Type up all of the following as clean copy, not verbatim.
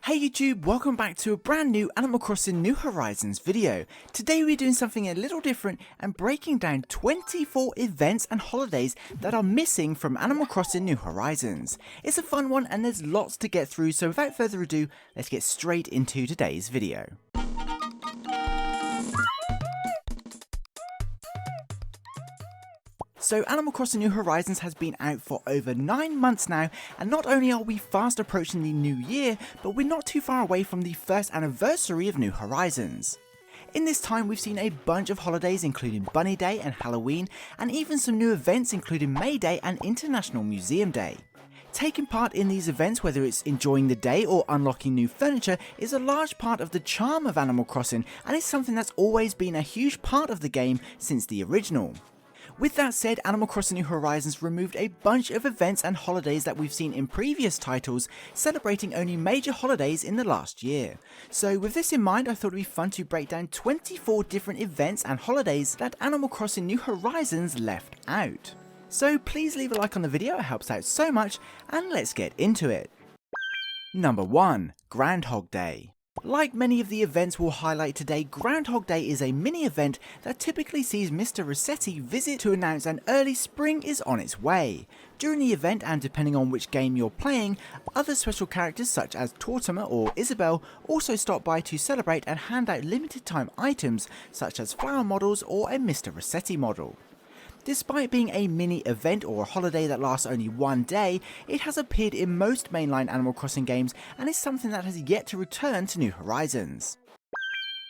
Hey YouTube, welcome back to a brand new Animal Crossing New Horizons video. Today we're doing something a little different and breaking down 24 events and holidays that are missing from Animal Crossing New Horizons. It's a fun one and there's lots to get through, so without further ado, let's get straight into today's video. So Animal Crossing New Horizons has been out for over 9 months now, and not only are we fast approaching the new year, but we're not too far away from the first anniversary of New Horizons. In this time we've seen a bunch of holidays including Bunny Day and Halloween, and even some new events including May Day and International Museum Day. Taking part in these events, whether it's enjoying the day or unlocking new furniture, is a large part of the charm of Animal Crossing, and it's something that's always been a huge part of the game since the original. With that said, Animal Crossing New Horizons removed a bunch of events and holidays that we've seen in previous titles, celebrating only major holidays in the last year. So with this in mind, I thought it would be fun to break down 24 different events and holidays that Animal Crossing New Horizons left out. So please leave a like on the video, it helps out so much, and let's get into it. Number 1. Groundhog Day. Like many of the events we'll highlight today, Groundhog Day is a mini event that typically sees Mr. Rossetti visit to announce an early spring is on its way. During the event, and depending on which game you're playing, other special characters such as Tortimer or Isabelle also stop by to celebrate and hand out limited time items such as flower models or a Mr. Rossetti model. Despite being a mini event or a holiday that lasts only one day, it has appeared in most mainline Animal Crossing games and is something that has yet to return to New Horizons.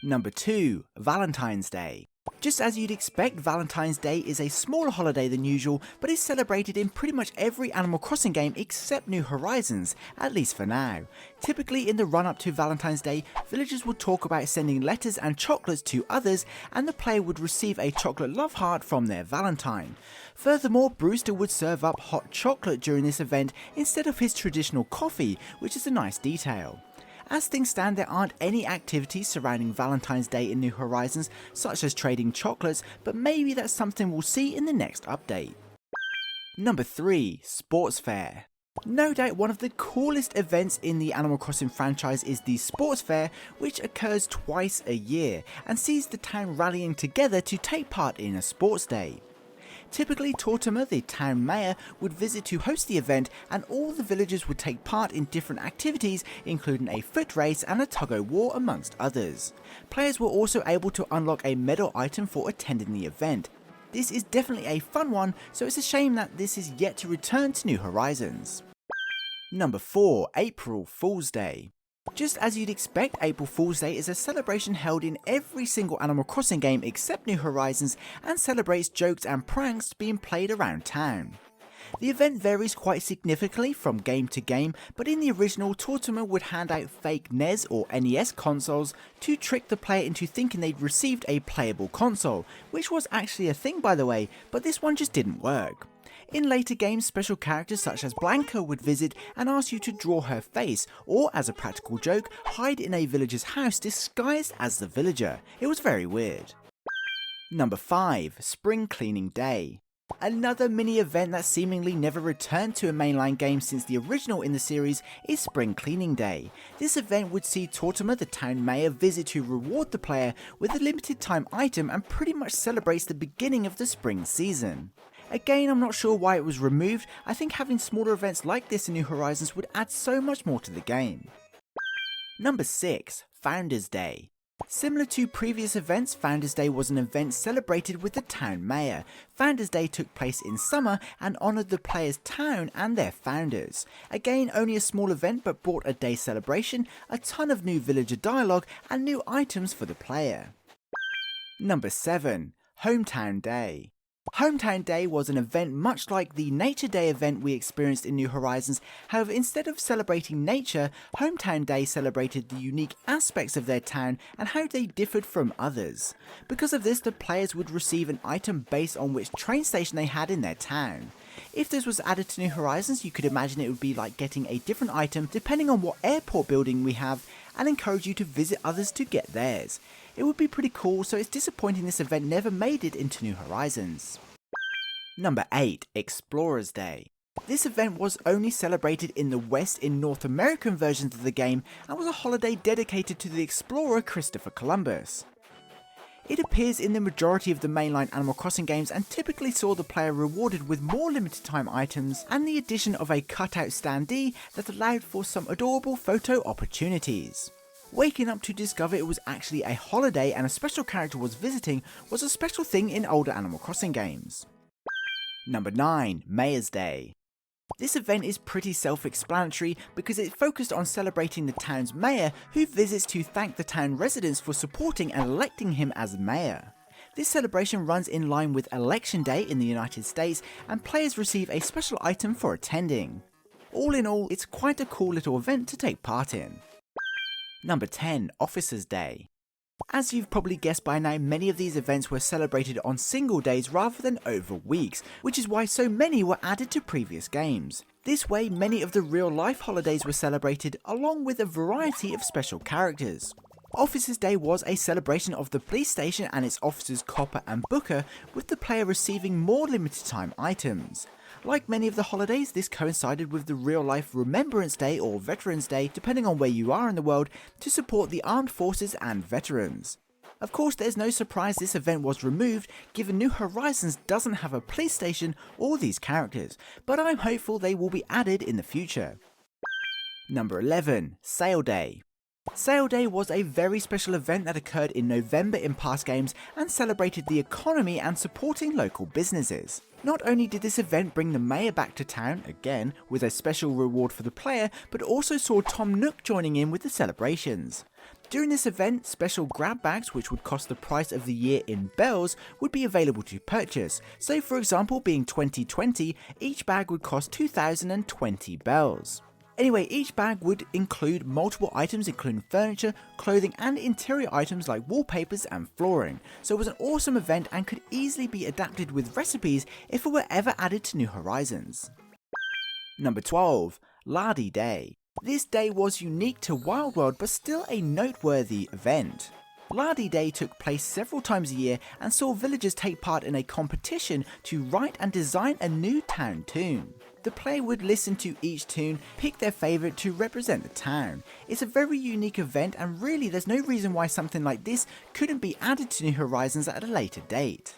Number 2. Valentine's Day. Just as you'd expect, Valentine's Day is a smaller holiday than usual, but is celebrated in pretty much every Animal Crossing game except New Horizons, at least for now. Typically in the run up to Valentine's Day, villagers would talk about sending letters and chocolates to others, and the player would receive a chocolate love heart from their Valentine. Furthermore, Brewster would serve up hot chocolate during this event instead of his traditional coffee, which is a nice detail. As things stand, there aren't any activities surrounding Valentine's Day in New Horizons, such as trading chocolates, but maybe that's something we'll see in the next update. Number 3. Sports Fair. No doubt one of the coolest events in the Animal Crossing franchise is the Sports Fair, which occurs twice a year, and sees the town rallying together to take part in a sports day. Typically, Tortimer, the town mayor, would visit to host the event, and all the villagers would take part in different activities, including a foot race and a tug-o-war amongst others. Players were also able to unlock a medal item for attending the event. This is definitely a fun one, so it's a shame that this is yet to return to New Horizons. Number 4. April Fool's Day. Just as you'd expect, April Fool's Day is a celebration held in every single Animal Crossing game except New Horizons, and celebrates jokes and pranks being played around town. The event varies quite significantly from game to game, but in the original, Tortimer would hand out fake NES or NES consoles to trick the player into thinking they'd received a playable console, which was actually a thing by the way, but this one just didn't work. In later games, special characters such as Blanca would visit and ask you to draw her face, or as a practical joke, hide in a villager's house disguised as the villager. It was very weird. Number 5. Spring Cleaning Day. Another mini event that seemingly never returned to a mainline game since the original in the series is Spring Cleaning Day. This event would see Tortimer, the town mayor, visit to reward the player with a limited time item and pretty much celebrates the beginning of the spring season. Again, I'm not sure why it was removed. I think having smaller events like this in New Horizons would add so much more to the game. Number 6. Founders Day. Similar to previous events, Founders Day was an event celebrated with the town mayor. Founders Day took place in summer and honoured the player's town and their founders. Again, only a small event, but brought a day celebration, a ton of new villager dialogue, and new items for the player. Number 7. Hometown Day. Hometown Day was an event much like the Nature Day event we experienced in New Horizons. However, instead of celebrating nature, Hometown Day celebrated the unique aspects of their town and how they differed from others. Because of this, the players would receive an item based on which train station they had in their town. If this was added to New Horizons, you could imagine it would be like getting a different item depending on what airport building we have, and encourage you to visit others to get theirs. It would be pretty cool, so it's disappointing this event never made it into New Horizons. Number 8. Explorers Day. This event was only celebrated in the West in North American versions of the game and was a holiday dedicated to the explorer Christopher Columbus. It appears in the majority of the mainline Animal Crossing games and typically saw the player rewarded with more limited time items and the addition of a cutout standee that allowed for some adorable photo opportunities. Waking up to discover it was actually a holiday and a special character was visiting was a special thing in older Animal Crossing games. Number 9. Mayor's Day. This event is pretty self-explanatory because it focused on celebrating the town's mayor who visits to thank the town residents for supporting and electing him as mayor. This celebration runs in line with Election Day in the United States and players receive a special item for attending. All in all, it's quite a cool little event to take part in. Number 10. Officers' Day. As you've probably guessed by now, many of these events were celebrated on single days rather than over weeks, which is why so many were added to previous games. This way, many of the real-life holidays were celebrated along with a variety of special characters. Officers' Day was a celebration of the police station and its officers Copper and Booker, with the player receiving more limited time items. Like many of the holidays, this coincided with the real-life Remembrance Day or Veterans Day, depending on where you are in the world, to support the armed forces and veterans. Of course, there's no surprise this event was removed, given New Horizons doesn't have a police station or these characters, but I'm hopeful they will be added in the future. Number 11. Sale Day. Sale Day was a very special event that occurred in November in past games and celebrated the economy and supporting local businesses. Not only did this event bring the mayor back to town, again with a special reward for the player, but also saw Tom Nook joining in with the celebrations. During this event, special grab bags which would cost the price of the year in bells would be available to purchase, so for example being 2020, each bag would cost 2020 bells. Anyway, each bag would include multiple items including furniture, clothing and interior items like wallpapers and flooring, so it was an awesome event and could easily be adapted with recipes if it were ever added to New Horizons. Number 12. Lardy Day. This day was unique to Wild World but still a noteworthy event. Lardy Day took place several times a year and saw villagers take part in a competition to write and design a new town tune. The player would listen to each tune, pick their favourite to represent the town. It's a very unique event and really there's no reason why something like this couldn't be added to New Horizons at a later date.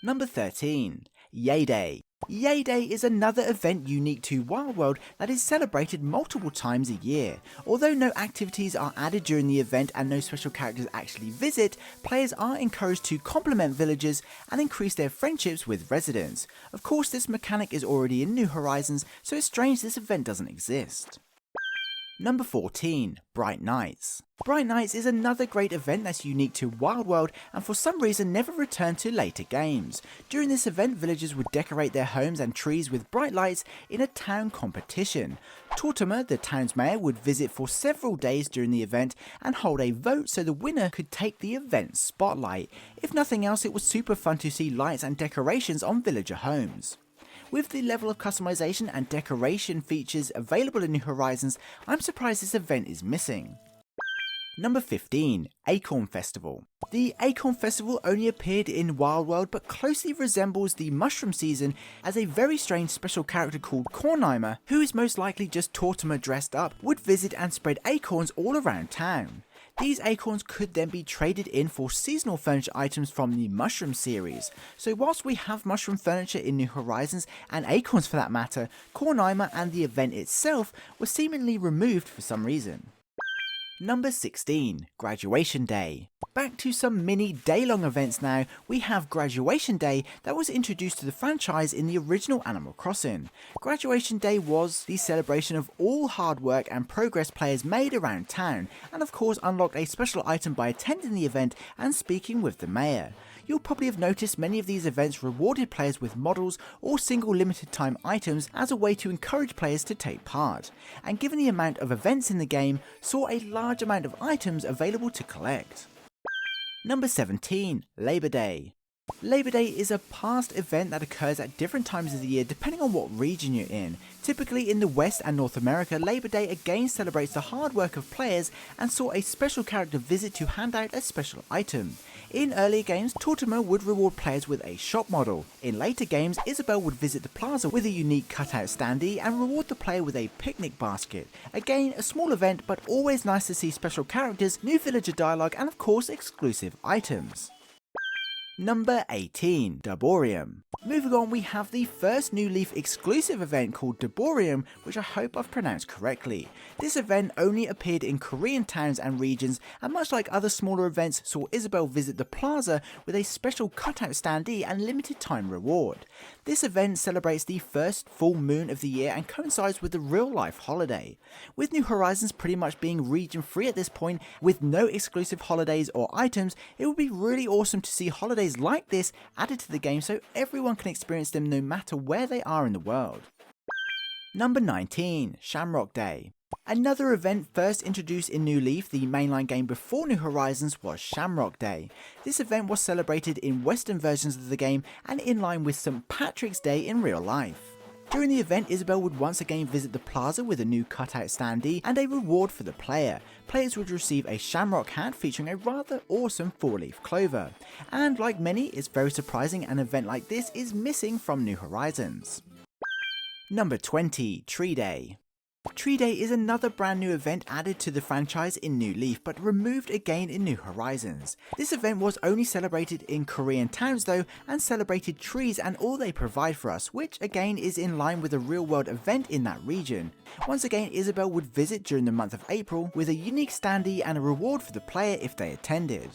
Number 13. Yay Day. Yay Day is another event unique to Wild World that is celebrated multiple times a year. Although no activities are added during the event and no special characters actually visit, players are encouraged to compliment villagers and increase their friendships with residents. Of course, this mechanic is already in New Horizons, so it's strange this event doesn't exist. Number 14. Bright Nights. Bright Nights is another great event that's unique to Wild World and for some reason never returned to later games. During this event, villagers would decorate their homes and trees with bright lights in a town competition. Tortimer, the town's mayor, would visit for several days during the event and hold a vote so the winner could take the event spotlight. If nothing else, it was super fun to see lights and decorations on villager homes. With the level of customization and decoration features available in New Horizons, I'm surprised this event is missing. Number 15. Acorn Festival. The Acorn Festival only appeared in Wild World but closely resembles the Mushroom Season as a very strange special character called Cornimer, who is most likely just Tortimer dressed up, would visit and spread acorns all around town. These acorns could then be traded in for seasonal furniture items from the Mushroom series. So whilst we have mushroom furniture in New Horizons, and acorns for that matter, Cornimer and the event itself were seemingly removed for some reason. Number 16. Graduation Day. Back to some mini day-long events now, we have Graduation Day that was introduced to the franchise in the original Animal Crossing. Graduation Day was the celebration of all hard work and progress players made around town, and of course unlocked a special item by attending the event and speaking with the mayor. You'll probably have noticed many of these events rewarded players with models or single limited time items as a way to encourage players to take part, and given the amount of events in the game, saw a large amount of items available to collect. Number 17. Labor Day. Labor Day is a past event that occurs at different times of the year depending on what region you're in. Typically in the West and North America, Labor Day again celebrates the hard work of players and saw a special character visit to hand out a special item. In earlier games, Tortimer would reward players with a shop model. In later games, Isabel would visit the plaza with a unique cutout standee and reward the player with a picnic basket. Again, a small event, but always nice to see special characters, new villager dialogue, and of course exclusive items. Number 18, Daeboreum. Moving on, we have the first New Leaf exclusive event called Daeboreum, which I hope I've pronounced correctly. This event only appeared in Korean towns and regions, and much like other smaller events, saw Isabel visit the plaza with a special cutout standee and limited time reward. This event celebrates the first full moon of the year and coincides with the real life holiday. With New Horizons pretty much being region free at this point, with no exclusive holidays or items, it would be really awesome to see holidays like this added to the game so everyone can experience them no matter where they are in the world. Number 19, Shamrock Day. Another event first introduced in New Leaf, the mainline game before New Horizons, was Shamrock Day. This event was celebrated in western versions of the game and in line with St. Patrick's Day in real life. During the event, Isabel would once again visit the plaza with a new cutout standee and a reward for the player. Players would receive a shamrock hat featuring a rather awesome 4-leaf clover. And like many, it's very surprising an event like this is missing from New Horizons. Number 20, Tree Day. Tree Day is another brand new event added to the franchise in New Leaf, but removed again in New Horizons. This event was only celebrated in Korean towns though, and celebrated trees and all they provide for us, which again is in line with a real world event in that region. Once again, Isabel would visit during the month of April with a unique standee and a reward for the player if they attended.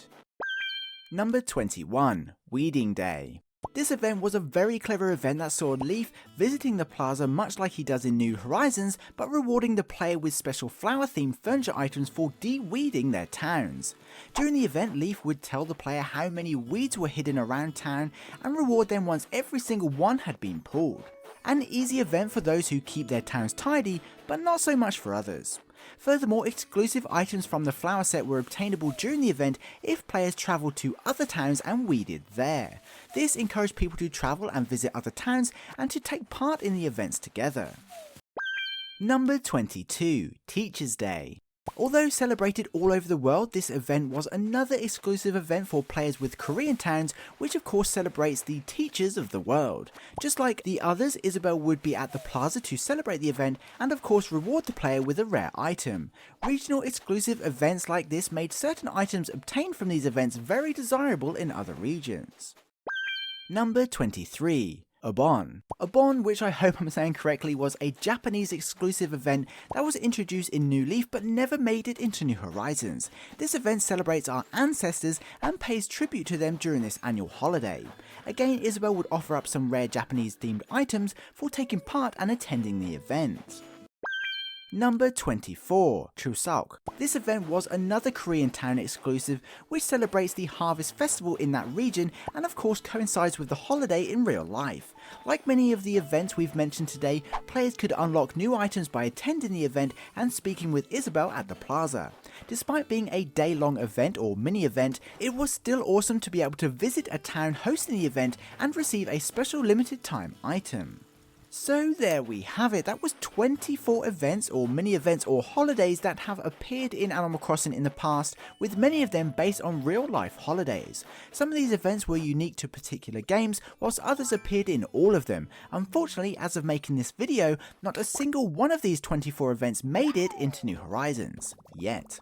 Number 21, Weeding Day. This event was a very clever event that saw Leaf visiting the plaza much like he does in New Horizons, but rewarding the player with special flower themed furniture items for de-weeding their towns. During the event, Leaf would tell the player how many weeds were hidden around town and reward them once every single one had been pulled. An easy event for those who keep their towns tidy, but not so much for others. Furthermore, exclusive items from the flower set were obtainable during the event if players travelled to other towns and weeded there. This encouraged people to travel and visit other towns and to take part in the events together. Number 22, Teachers Day. Although celebrated all over the world, this event was another exclusive event for players with Korean towns, which of course celebrates the teachers of the world. Just like the others, Isabel would be at the plaza to celebrate the event and of course reward the player with a rare item. Regional exclusive events like this made certain items obtained from these events very desirable in other regions. Number 23. Obon. Obon, which I hope I'm saying correctly, was a Japanese exclusive event that was introduced in New Leaf but never made it into New Horizons. This event celebrates our ancestors and pays tribute to them during this annual holiday. Again, Isabel would offer up some rare Japanese themed items for taking part and attending the event. Number 24, Chuseok. This event was another Korean town exclusive which celebrates the Harvest Festival in that region and of course coincides with the holiday in real life. Like many of the events we've mentioned today, players could unlock new items by attending the event and speaking with Isabel at the plaza. Despite being a day-long event or mini-event, it was still awesome to be able to visit a town hosting the event and receive a special limited time item. So there we have it. That was 24 events or mini events or holidays that have appeared in Animal Crossing in the past, with many of them based on real life holidays. Some of these events were unique to particular games, whilst others appeared in all of them. Unfortunately, as of making this video, not a single one of these 24 events made it into New Horizons. Yet.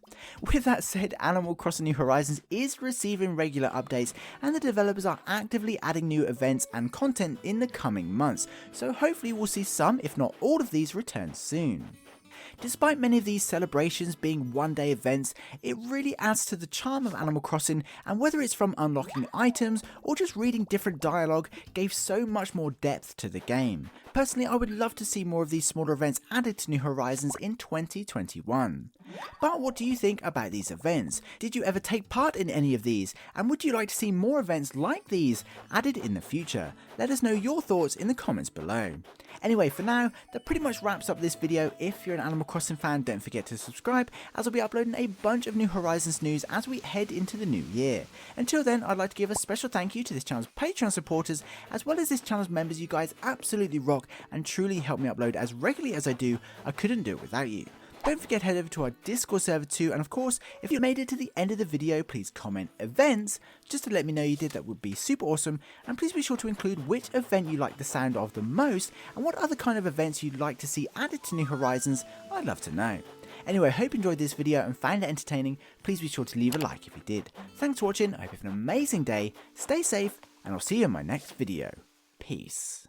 With that said, Animal Crossing New Horizons is receiving regular updates and the developers are actively adding new events and content in the coming months, so hopefully we'll see some, if not all of these, return soon. Despite many of these celebrations being one-day events, it really adds to the charm of Animal Crossing, and whether it's from unlocking items or just reading different dialogue, gave so much more depth to the game. Personally, I would love to see more of these smaller events added to New Horizons in 2021. But what do you think about these events? Did you ever take part in any of these? And would you like to see more events like these added in the future? Let us know your thoughts in the comments below. Anyway, for now, that pretty much wraps up this video. If you're an Animal Crossing fan, don't forget to subscribe, as I'll be uploading a bunch of New Horizons news as we head into the new year. Until then, I'd like to give a special thank you to this channel's Patreon supporters, as well as this channel's members. You guys absolutely rock and truly help me upload as regularly as I do. I couldn't do it without you. Don't forget to head over to our Discord server too, and of course, if you made it to the end of the video, please comment events, just to let me know you did. That would be super awesome, and please be sure to include which event you like the sound of the most, and what other kind of events you'd like to see added to New Horizons. I'd love to know. Anyway, I hope you enjoyed this video and found it entertaining. Please be sure to leave a like if you did. Thanks for watching, I hope you have an amazing day, stay safe, and I'll see you in my next video. Peace.